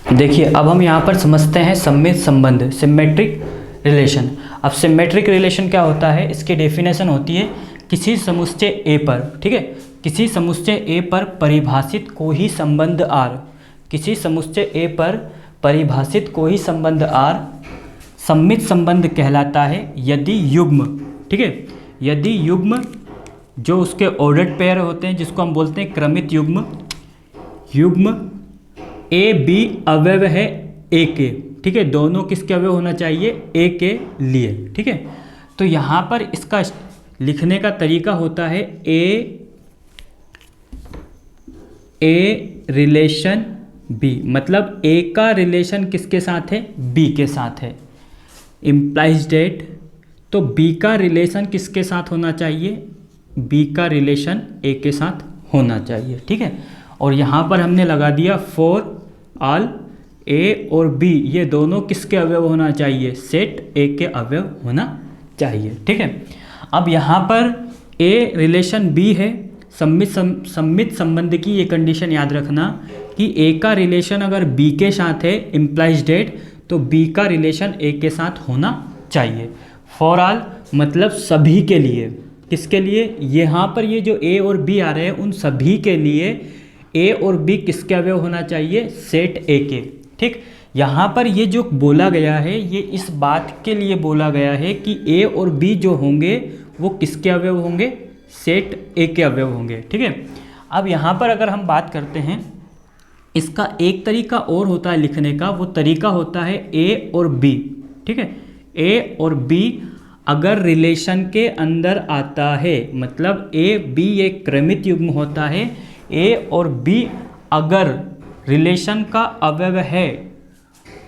देखिए अब हम यहाँ पर समझते हैं सम्मित संबंध, सिमेट्रिक रिलेशन। अब सिमेट्रिक रिलेशन क्या होता है, इसकी डेफिनेशन होती है किसी समुच्चय ए पर, ठीक है, किसी समुच्चय ए पर परिभाषित कोई संबंध आर, किसी समुच्चय ए पर परिभाषित कोई संबंध आर सम्मित संबंध कहलाता है यदि युग्म, ठीक है, यदि युग्म जो उसके ऑर्डर्ड पेयर होते हैं जिसको हम बोलते हैं क्रमित युग्म, युग्म ए बी अवयव है ए के, ठीक है, दोनों किसके अवयव होना चाहिए, ए के लिए, ठीक है। तो यहाँ पर इसका लिखने का तरीका होता है ए रिलेशन बी, मतलब ए का रिलेशन किसके साथ है, बी के साथ है, इम्प्लाइज डेट, तो बी का रिलेशन किसके साथ होना चाहिए, बी का रिलेशन ए के साथ होना चाहिए, ठीक है। और यहाँ पर हमने लगा दिया फॉर ऑल ए और बी ये दोनों किसके अवयव होना चाहिए, सेट ए के अवयव होना चाहिए, ठीक है। अब यहाँ पर ए रिलेशन बी है, सम्मित संबंध की ये कंडीशन याद रखना कि ए का रिलेशन अगर बी के साथ है इम्प्लाइज डेट, तो बी का रिलेशन ए के साथ होना चाहिए। फॉर ऑल मतलब सभी के लिए, किसके लिए, यहाँ पर ये जो ए और बी आ रहे हैं उन सभी के लिए ए और बी किसके अवयव होना चाहिए, सेट ए के, ठीक। यहाँ पर ये जो बोला गया है ये इस बात के लिए बोला गया है कि ए और बी जो होंगे वो किसके अवयव होंगे, सेट ए के अवयव होंगे, ठीक है। अब यहाँ पर अगर हम बात करते हैं, इसका एक तरीका और होता है लिखने का, वो तरीका होता है ए और बी, ठीक है, ए और बी अगर रिलेशन के अंदर आता है, मतलब ए बी एक क्रमित युग्म होता है, ए और बी अगर रिलेशन का अवयव है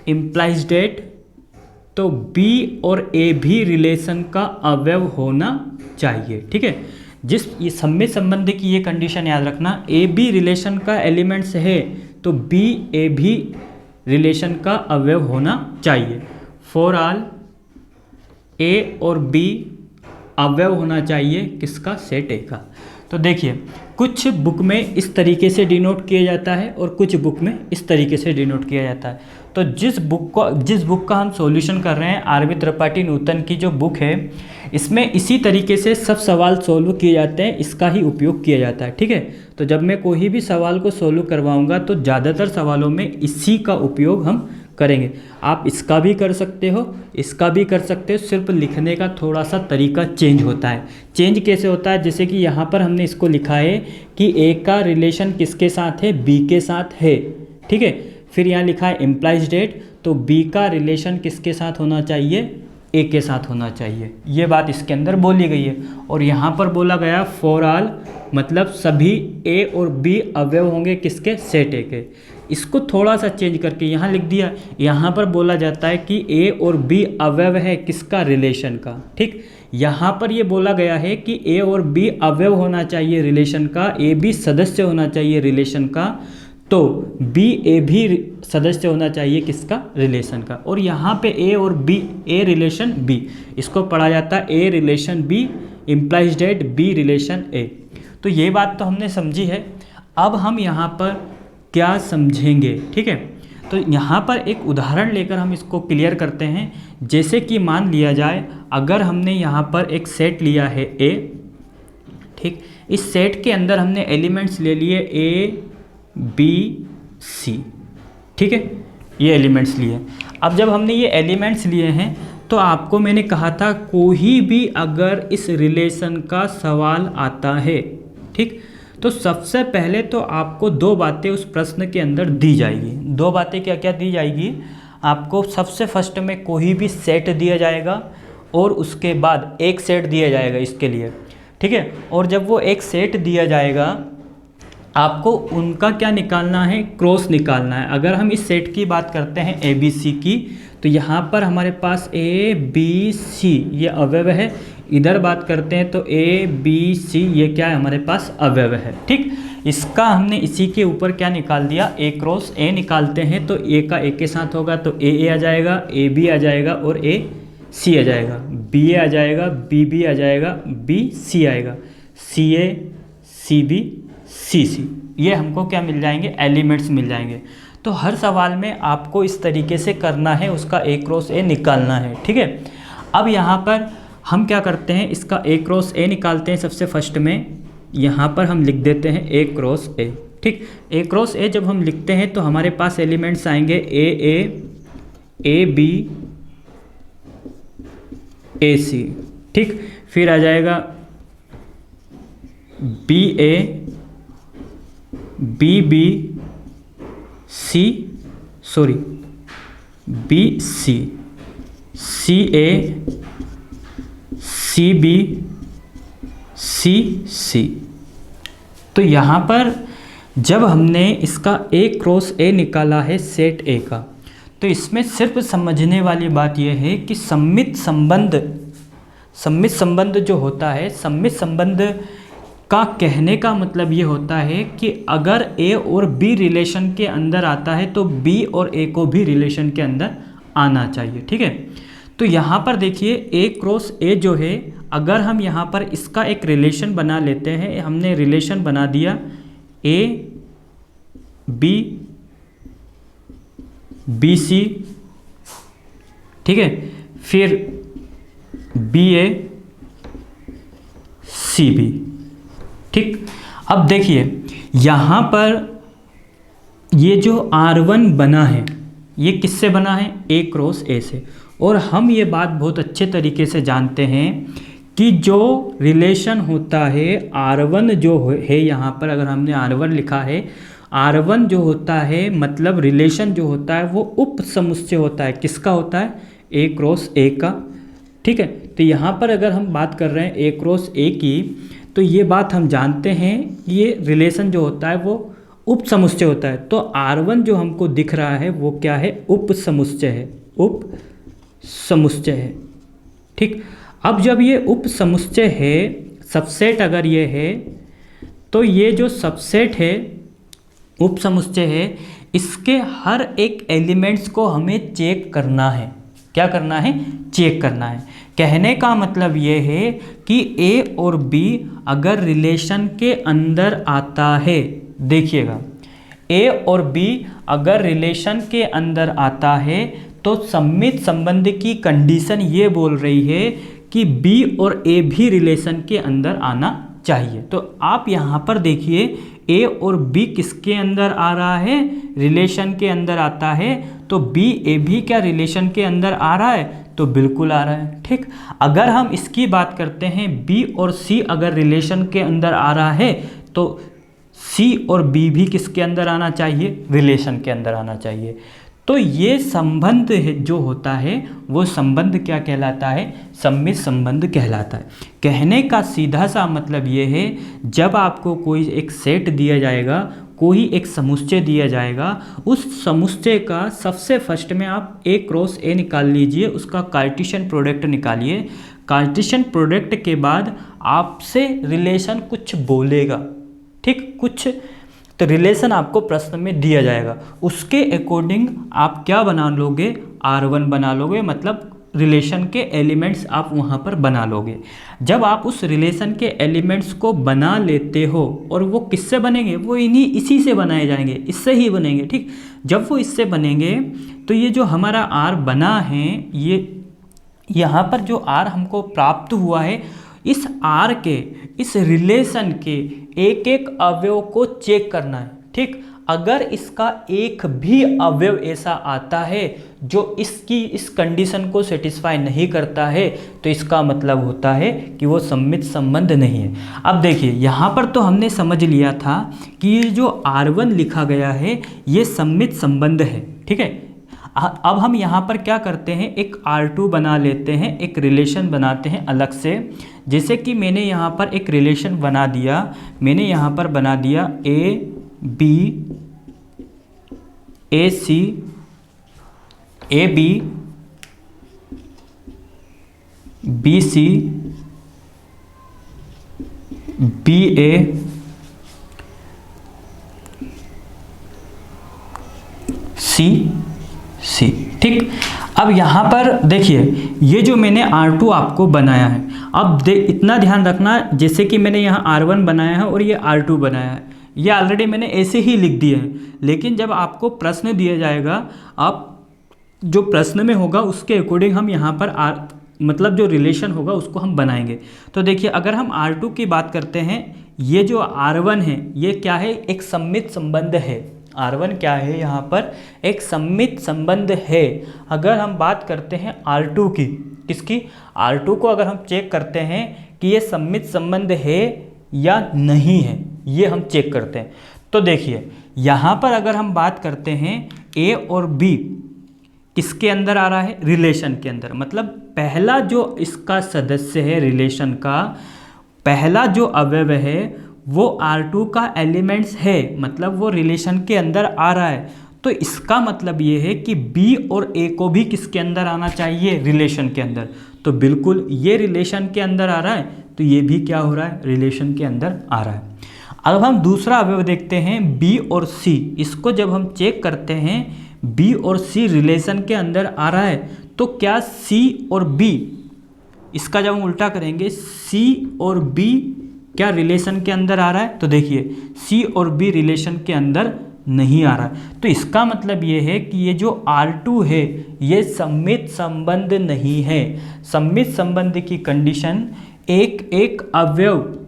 इम्प्लाइज डेट, तो बी और ए भी रिलेशन का अवयव होना चाहिए, ठीक है। जिस ये सम्मित संबंध की ये कंडीशन याद रखना, ए बी रिलेशन का एलिमेंट्स है तो बी ए भी रिलेशन का अवयव होना चाहिए। फॉर ऑल ए और बी अवयव होना चाहिए किसका, सेट ए का। तो देखिए कुछ बुक में इस तरीके से डिनोट किया जाता है और कुछ बुक में इस तरीके से डिनोट किया जाता है। तो जिस बुक का हम सॉल्यूशन कर रहे हैं, आर.बी. त्रिपाठी नूतन की जो बुक है, इसमें इसी तरीके से सब सवाल सोल्व किए जाते हैं, इसका ही उपयोग किया जाता है, ठीक है। तो जब मैं कोई भी सवाल को सोल्व करवाऊंगा तो ज़्यादातर सवालों में इसी का उपयोग हम करेंगे। आप इसका भी कर सकते हो, इसका भी कर सकते हो, सिर्फ लिखने का थोड़ा सा तरीका चेंज होता है। चेंज कैसे होता है, जैसे कि यहाँ पर हमने इसको लिखा है कि ए का रिलेशन किसके साथ है, बी के साथ है, ठीक है। फिर यहाँ लिखा है इम्प्लाइज डेट, तो बी का रिलेशन किसके साथ होना चाहिए, ए के साथ होना चाहिए, ये बात इसके अंदर बोली गई है। और यहाँ पर बोला गया फॉर ऑल, मतलब सभी ए और बी अवयव होंगे किसके, सेट ए के। इसको थोड़ा सा चेंज करके यहाँ लिख दिया, यहाँ पर बोला जाता है कि ए और बी अवयव है किसका, रिलेशन का, ठीक। यहाँ पर ये बोला गया है कि ए और बी अवयव होना चाहिए रिलेशन का, ए बी सदस्य होना चाहिए रिलेशन का, तो बी ए भी सदस्य होना चाहिए किसका, रिलेशन का। और यहाँ पे ए और बी, ए रिलेशन बी, इसको पढ़ा जाता है A relation B implies that B relation A. तो ये बात तो हमने समझी है। अब हम यहाँ पर क्या समझेंगे, ठीक है। तो यहाँ पर एक उदाहरण लेकर हम इसको क्लियर करते हैं। जैसे कि मान लिया जाए अगर हमने यहाँ पर एक सेट लिया है ए, ठीक, इस सेट के अंदर हमने एलिमेंट्स ले लिए ए बी सी, ठीक है, ये एलिमेंट्स लिए। अब जब हमने ये एलिमेंट्स लिए हैं तो आपको मैंने कहा था कोई भी अगर इस रिलेशन का सवाल आता है, ठीक, तो सबसे पहले तो आपको दो बातें उस प्रश्न के अंदर दी जाएगी। दो बातें क्या क्या दी जाएगी आपको, सबसे फर्स्ट में कोई भी सेट दिया जाएगा और उसके बाद एक सेट दिया जाएगा इसके लिए, ठीक है। और जब वो एक सेट दिया जाएगा आपको उनका क्या निकालना है, क्रॉस निकालना है। अगर हम इस सेट की बात करते हैं ए बी सी की, तो यहाँ पर हमारे पास ए बी सी ये अवयव है, इधर बात करते हैं तो ए बी सी ये क्या है, हमारे पास अवयव है, ठीक। इसका हमने इसी के ऊपर क्या निकाल दिया, ए क्रॉस ए निकालते हैं तो ए का ए के साथ होगा तो ए आ जाएगा, ए बी आ जाएगा और ए सी आ जाएगा, बी आ जाएगा, बी आ जाएगा, बी सी आएगा, सी ए सी बी सी सी, ये हमको क्या मिल जाएंगे, एलिमेंट्स मिल जाएंगे। तो हर सवाल में आपको इस तरीके से करना है, उसका ए क्रॉस ए निकालना है, ठीक है। अब यहाँ पर हम क्या करते हैं, इसका ए क्रॉस ए निकालते हैं। सबसे फर्स्ट में यहाँ पर हम लिख देते हैं ए क्रॉस ए, ठीक। ए क्रॉस ए जब हम लिखते हैं तो हमारे पास एलिमेंट्स आएंगे ए बी ए सी, ठीक। फिर आ जाएगा B A B C, sorry B C, C A C B C. तो यहाँ पर जब हमने इसका ए क्रॉस ए निकाला है सेट ए का, तो इसमें सिर्फ समझने वाली बात यह है कि सममित संबंध जो होता है, सममित संबंध का कहने का मतलब ये होता है कि अगर ए और बी रिलेशन के अंदर आता है तो बी और ए को भी रिलेशन के अंदर आना चाहिए, ठीक है। तो यहाँ पर देखिए ए क्रॉस ए जो है, अगर हम यहाँ पर इसका एक रिलेशन बना लेते हैं, हमने रिलेशन बना दिया ए बी सी, ठीक है, फिर बी ए सी बी, ठीक। अब देखिए यहाँ पर ये जो R1 बना है ये किससे बना है, ए क्रॉस ए से। और हम ये बात बहुत अच्छे तरीके से जानते हैं कि जो रिलेशन होता है R1 जो है, यहाँ पर अगर हमने R1 लिखा है, R1 जो होता है मतलब रिलेशन जो होता है वो उप समुच्चय होता है। किसका होता है, ए क्रॉस ए का, ठीक है। तो यहाँ पर अगर हम बात कर रहे हैं ए क्रॉस ए की, तो ये बात हम जानते हैं कि ये रिलेशन जो होता है वो उप समुच्चय होता है। तो R1 जो हमको दिख रहा है वो क्या है, उप समुच्चय है, उप समुच्चय है, ठीक। अब जब ये उप समुच्चय है, सबसेट अगर ये है, तो ये जो सबसेट है, उप समुच्चय है, इसके हर एक एलिमेंट्स को हमें चेक करना है। क्या करना है, चेक करना है। कहने का मतलब ये है कि ए और बी अगर रिलेशन के अंदर आता है, देखिएगा ए और बी अगर रिलेशन के अंदर आता है तो सममित संबंध की कंडीशन ये बोल रही है कि बी और ए भी रिलेशन के अंदर आना चाहिए। तो आप यहाँ पर देखिए ए और बी किसके अंदर आ रहा है, रिलेशन के अंदर आता है। तो बी ए भी क्या रिलेशन के अंदर आ रहा है, तो बिल्कुल आ रहा है, ठीक। अगर हम इसकी बात करते हैं बी और सी अगर रिलेशन के अंदर आ रहा है तो सी और बी भी किसके अंदर आना चाहिए, रिलेशन के अंदर आना चाहिए। तो ये संबंध जो होता है वो संबंध क्या कहलाता है, सममित संबंध कहलाता है। कहने का सीधा सा मतलब ये है, जब आपको कोई एक सेट दिया जाएगा, कोई एक समुच्चय दिया जाएगा, उस समुच्चय का सबसे फर्स्ट में आप ए क्रॉस ए निकाल लीजिए, उसका कार्टेशियन प्रोडक्ट निकालिए। कार्टेशियन प्रोडक्ट के बाद आपसे रिलेशन कुछ बोलेगा, ठीक, कुछ तो रिलेशन आपको प्रश्न में दिया जाएगा, उसके अकॉर्डिंग आप क्या बना लोगे, R1 बना लोगे, मतलब रिलेशन के एलिमेंट्स आप वहाँ पर बना लोगे। जब आप उस रिलेशन के एलिमेंट्स को बना लेते हो, और वो किससे बनेंगे, वो इसी से बनाए जाएंगे, इससे ही बनेंगे, ठीक। जब वो इससे बनेंगे तो ये जो हमारा R बना है, ये यहाँ पर जो R हमको प्राप्त हुआ है, इस R के, इस रिलेशन के एक एक अवयव को चेक करना है, ठीक। अगर इसका एक भी अवयव ऐसा आता है जो इसकी इस कंडीशन को सेटिस्फाई नहीं करता है, तो इसका मतलब होता है कि वो सममित संबंध नहीं है। अब देखिए यहाँ पर तो हमने समझ लिया था कि ये जो R1 लिखा गया है ये सममित संबंध है, ठीक है। अब हम यहाँ पर क्या करते हैं, एक R2 बना लेते हैं, एक रिलेशन बनाते हैं अलग से। जैसे कि मैंने यहाँ पर एक रिलेशन बना दिया, मैंने यहाँ पर बना दिया A B A C, A B B C, B A C C, ठीक। अब यहाँ पर देखिए ये जो मैंने R2 आपको बनाया है, अब इतना ध्यान रखना, जैसे कि मैंने यहाँ R1 बनाया है और ये R2 बनाया है, ये ऑलरेडी मैंने ऐसे ही लिख दिए हैं, लेकिन जब आपको प्रश्न दिया जाएगा, आप जो प्रश्न में होगा उसके अकॉर्डिंग हम यहाँ पर मतलब जो रिलेशन होगा उसको हम बनाएंगे। तो देखिए, अगर हम R2 की बात करते हैं, ये जो R1 है ये क्या है, एक सममित संबंध है। R1 क्या है, यहाँ पर एक सममित संबंध है। अगर हम बात करते हैं R2 की, किसकी, R2 को अगर हम चेक करते हैं कि ये सममित संबंध है या नहीं है, ये हम चेक करते हैं। तो देखिए, यहाँ पर अगर हम बात करते हैं A और B किसके अंदर आ रहा है, रिलेशन के अंदर। मतलब पहला जो इसका सदस्य है रिलेशन का, पहला जो अवयव है वो R2 का एलिमेंट्स है, मतलब वो रिलेशन के अंदर आ रहा है। तो इसका मतलब ये है कि B और A को भी किसके अंदर आना चाहिए, रिलेशन के अंदर। तो बिल्कुल ये रिलेशन के अंदर आ रहा है, तो ये भी क्या हो रहा है, रिलेशन के अंदर आ रहा है। अब हम दूसरा अवयव देखते हैं B और C। इसको जब हम चेक करते हैं B और C रिलेशन के अंदर आ रहा है, तो क्या C और B, इसका जब हम उल्टा करेंगे, C और B क्या रिलेशन के अंदर आ रहा है, तो देखिए C और B रिलेशन के अंदर नहीं आ रहा है। तो इसका मतलब ये है कि ये जो R2 है ये सममित संबंध नहीं है। सममित संबंध की कंडीशन एक एक अवयव,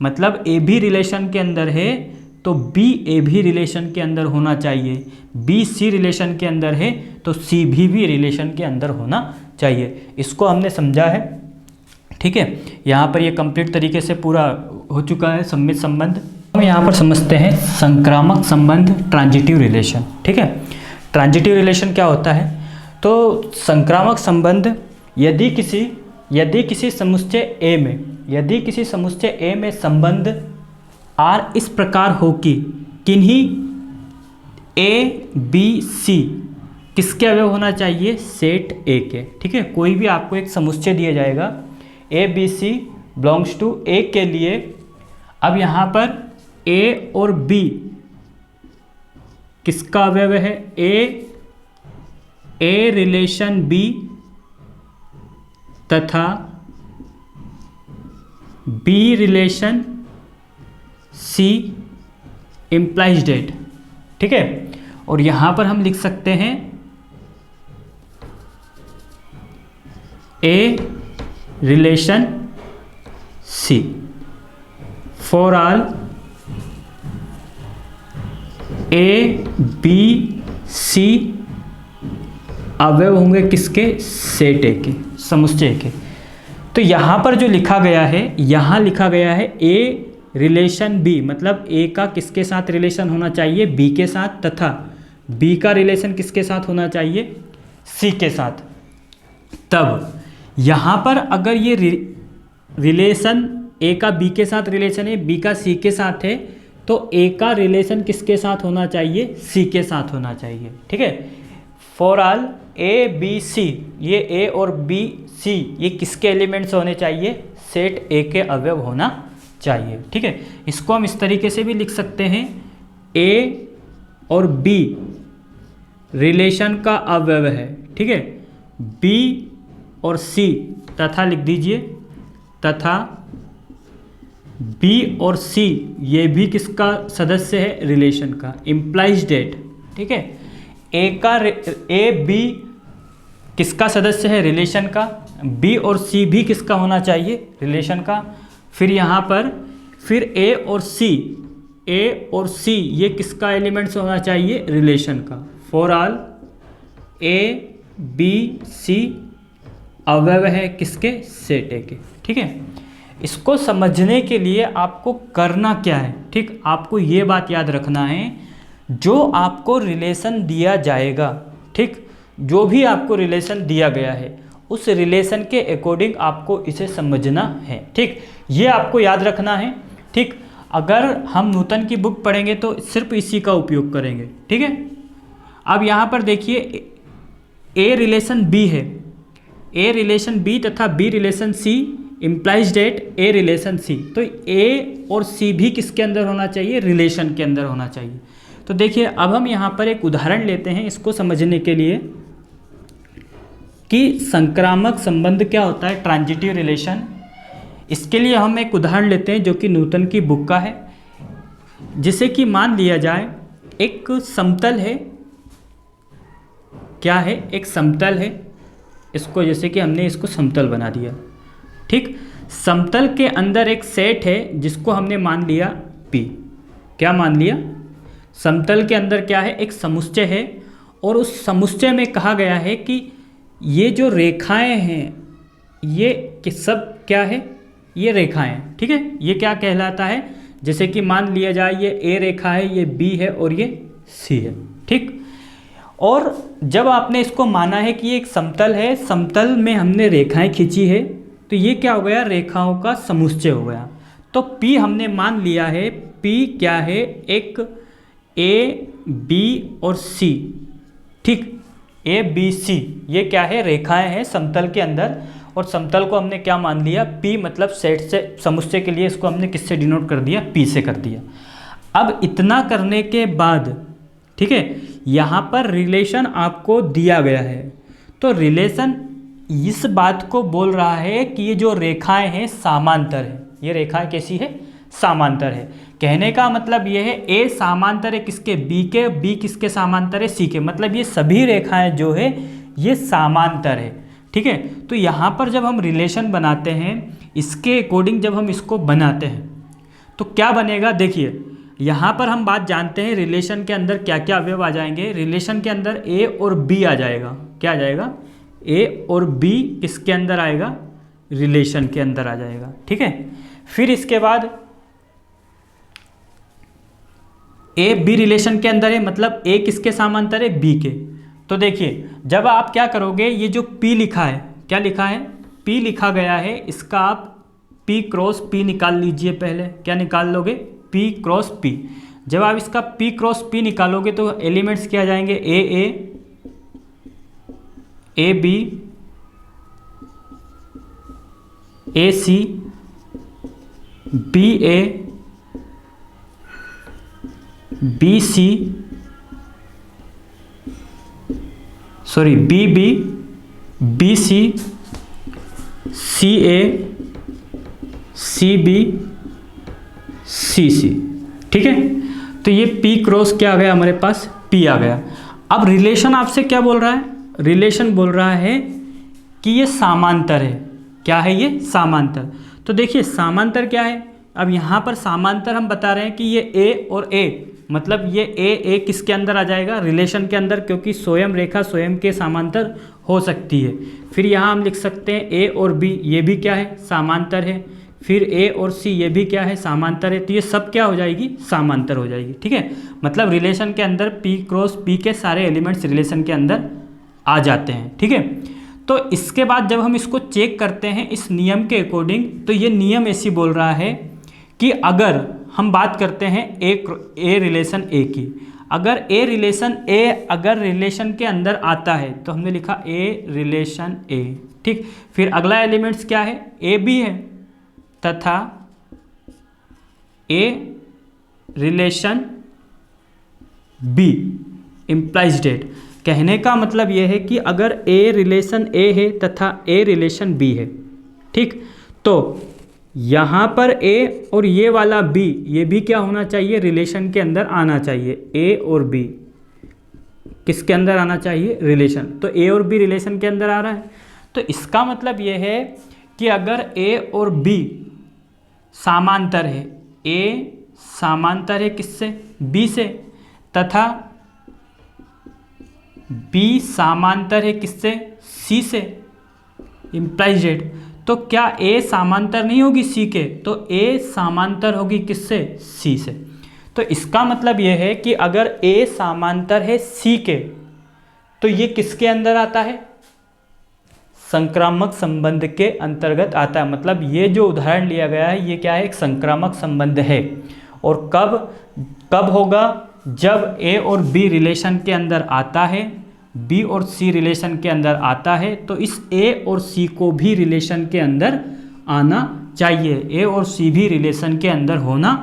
मतलब A भी रिलेशन के अंदर है तो B A भी रिलेशन के अंदर होना चाहिए, B C रिलेशन के अंदर है तो C भी रिलेशन के अंदर होना चाहिए। इसको हमने समझा है, ठीक है। यहाँ पर ये कंप्लीट तरीके से पूरा हो चुका है सममित संबंध। हम यहाँ पर समझते हैं संक्रामक संबंध, ट्रांजिटिव रिलेशन, ठीक है। ट्रांजिटिव रिलेशन क्या होता है, तो संक्रामक संबंध यदि किसी समुच्चय A में, यदि किसी समुच्चय A में संबंध R इस प्रकार हो कि किन्हीं A B C किसके अवयव होना चाहिए, सेट A के, ठीक है। कोई भी आपको एक समुच्चय दिया जाएगा A B C belongs to A के लिए। अब यहाँ पर A और B किसका अवयव है, A रिलेशन B तथा B relation C implies date, ठीक है। और यहाँ पर हम लिख सकते हैं A relation C for all A B C अवयव होंगे किसके, सेट A के, समुच्चय के। तो यहाँ पर जो लिखा गया है, यहाँ लिखा गया है A रिलेशन B, मतलब A का किसके साथ रिलेशन होना चाहिए, B के साथ, तथा B का रिलेशन किसके साथ होना चाहिए, C के साथ। तब यहाँ पर अगर ये रिलेशन A का B के साथ रिलेशन है, B का C के साथ है, तो A का रिलेशन किसके साथ होना चाहिए, C के साथ होना चाहिए, ठीक है। For all A B C, ये A और B C ये किसके एलिमेंट्स होने चाहिए, सेट A के अवयव होना चाहिए, ठीक है। इसको हम इस तरीके से भी लिख सकते हैं, A और B रिलेशन का अवयव है, ठीक है। B और C तथा लिख दीजिए, तथा B और C ये भी किसका सदस्य है, रिलेशन का, इम्प्लाइज डेट, ठीक है। A B किसका सदस्य है, रिलेशन का, B और C भी किसका होना चाहिए, रिलेशन का। फिर यहाँ पर फिर A और C ये किसका एलिमेंट्स होना चाहिए, रिलेशन का। For all A B C अवयव है किसके, सेट A के, ठीक है। इसको समझने के लिए आपको करना क्या है, ठीक, आपको ये बात याद रखना है, जो आपको रिलेशन दिया जाएगा, ठीक, जो भी आपको रिलेशन दिया गया है उस रिलेशन के अकॉर्डिंग आपको इसे समझना है, ठीक, ये आपको याद रखना है, ठीक। अगर हम न्यूटन की बुक पढ़ेंगे तो सिर्फ इसी का उपयोग करेंगे, ठीक है। अब यहाँ पर देखिए A रिलेशन B है, A रिलेशन B तथा B relation C implies date A relation C, तो A और C भी किसके अंदर होना चाहिए, रिलेशन के अंदर होना चाहिए। तो देखिए अब हम यहाँ पर एक उदाहरण लेते हैं इसको समझने के लिए कि संक्रामक संबंध क्या होता है, ट्रांजिटिव रिलेशन। इसके लिए हम एक उदाहरण लेते हैं जो कि न्यूटन की बुक का है। जैसे कि मान लिया जाए एक समतल है, क्या है, एक समतल है, इसको जैसे कि हमने इसको समतल बना दिया, ठीक। समतल के अंदर एक सेट है जिसको हमने मान लिया P। क्या मान लिया? समतल के अंदर क्या है, एक समुच्चय है, और उस समुच्चय में कहा गया है कि ये जो रेखाएं हैं ये कि सब क्या है, ये रेखाएं, ठीक है। ये क्या कहलाता है, जैसे कि मान लिया जाए ये A रेखा है, ये B है और ये C है, ठीक। और जब आपने इसको माना है कि ये एक समतल है, समतल में हमने रेखाएं खींची है, तो ये क्या हो गया, रेखाओं का समुच्चय हो गया। तो P हमने मान लिया है, P क्या है, एक A B और C, ठीक। A B C ये क्या है, रेखाएं हैं समतल के अंदर, और समतल को हमने क्या मान लिया, P, मतलब सेट से समुच्चय के लिए इसको हमने किससे डिनोट कर दिया, P से कर दिया। अब इतना करने के बाद, ठीक है, यहाँ पर रिलेशन आपको दिया गया है, तो रिलेशन इस बात को बोल रहा है कि ये जो रेखाएं हैं समांतर है। ये रेखाएं कैसी है, समांतर है। कहने का मतलब ये है A समांतर है किसके, B के, B किसके समांतर है, C के, मतलब ये सभी रेखाएं जो है ये समांतर है, ठीक है। तो यहाँ पर जब हम रिलेशन बनाते हैं, इसके अकॉर्डिंग जब हम इसको बनाते हैं तो क्या बनेगा, देखिए यहाँ पर हम बात जानते हैं रिलेशन के अंदर क्या क्या अवयव आ जाएंगे। रिलेशन के अंदर A और B आ जाएगा, क्या आ जाएगा, A और B किसके अंदर आएगा, रिलेशन के अंदर आ जाएगा, ठीक है। फिर इसके बाद A B रिलेशन के अंदर है, मतलब A किसके समांतर है, B के। तो देखिए जब आप क्या करोगे, ये जो P लिखा है, क्या लिखा है, P लिखा गया है, इसका आप P क्रॉस P निकाल लीजिए। पहले क्या निकाल लोगे, P क्रॉस P। जब आप इसका P क्रॉस P निकालोगे तो एलिमेंट्स क्या आ जाएंगे, A A B A C B A B C sorry B B B C C A C B C C, ठीक है। तो ये P क्रॉस क्या आ गया हमारे पास, P आ गया। अब रिलेशन आपसे क्या बोल रहा है, रिलेशन बोल रहा है कि ये समांतर है। क्या है ये, समांतर। तो देखिए समांतर क्या है, अब यहाँ पर समांतर हम बता रहे हैं कि ये A और A, मतलब ये A किसके अंदर आ जाएगा, रिलेशन के अंदर, क्योंकि स्वयं रेखा स्वयं के समांतर हो सकती है। फिर यहाँ हम लिख सकते हैं A और B, ये भी क्या है, समांतर है। फिर A और C ये भी क्या है, समांतर है। तो ये सब क्या हो जाएगी, समांतर हो जाएगी, ठीक है। मतलब रिलेशन के अंदर P क्रॉस P के सारे एलिमेंट्स रिलेशन के अंदर आ जाते हैं, ठीक है। तो इसके बाद जब हम इसको चेक करते हैं इस नियम के अकॉर्डिंग, तो ये नियम ऐसी बोल रहा है कि अगर हम बात करते हैं A रिलेशन A की, अगर A रिलेशन A अगर रिलेशन के अंदर आता है तो हमने लिखा A रिलेशन A, ठीक। फिर अगला एलिमेंट्स क्या है, A B है, तथा A relation B implies date. कहने का मतलब यह है कि अगर A रिलेशन A है तथा A रिलेशन B है, ठीक, तो यहाँ पर A और ये वाला B, ये भी क्या होना चाहिए, रिलेशन के अंदर आना चाहिए। A और B किसके अंदर आना चाहिए, रिलेशन। तो A और B रिलेशन के अंदर आ रहा है, तो इसका मतलब ये है कि अगर A और B समांतर है, A समांतर है किससे, B से, तथा B समांतर है किससे, C से, इम्प्लाइज डेट। तो क्या A समांतर नहीं होगी C के, तो A समांतर होगी किससे, C से। तो इसका मतलब यह है कि अगर A समांतर है C के, तो ये किसके अंदर आता है, संक्रामक संबंध के अंतर्गत आता है। मतलब ये जो उदाहरण लिया गया है ये क्या है, एक संक्रामक संबंध है। और कब होगा, जब A और B रिलेशन के अंदर आता है, B और C रिलेशन के अंदर आता है, तो इस A और C को भी रिलेशन के अंदर आना चाहिए, A और C भी रिलेशन के अंदर होना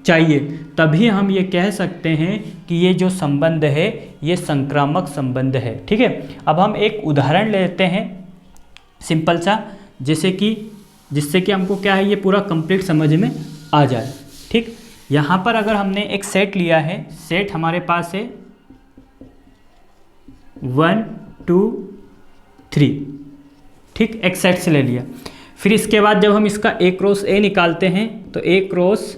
चाहिए। तभी हम ये कह सकते हैं कि ये जो संबंध है ये संक्रामक संबंध है, ठीक है। अब हम एक उदाहरण लेते हैं सिंपल सा, जिससे कि हमको क्या है, ये पूरा कंप्लीट समझ में आ जाए, ठीक। यहाँ पर अगर हमने एक सेट लिया है, सेट हमारे पास है 1 2 3, ठीक, एक सेट से ले लिया। फिर इसके बाद जब हम इसका A क्रॉस A निकालते हैं तो A क्रॉस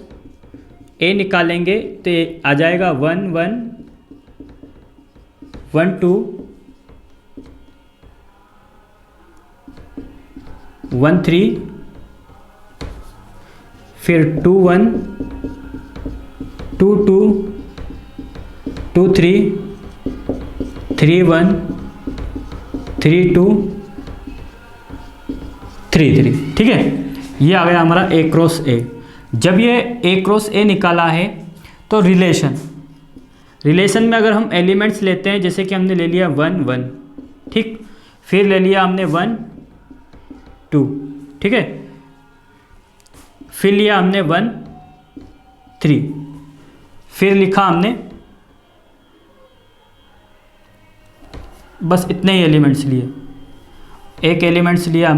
A निकालेंगे तो आ जाएगा 1 1 1 2 1 3, फिर 2 1 2 2 2 3 3 1 3 2 3 3, ठीक है। ये आ गया हमारा A क्रॉस A। जब ये A क्रॉस A निकाला है तो रिलेशन में अगर हम एलिमेंट्स लेते हैं, जैसे कि हमने ले लिया 1 1, ठीक, फिर ले लिया हमने 1 2, ठीक है, फिर लिया हमने 1 3, फिर लिखा हमने, बस इतने ही एलिमेंट्स लिए, एक एलिमेंट्स लिया हमने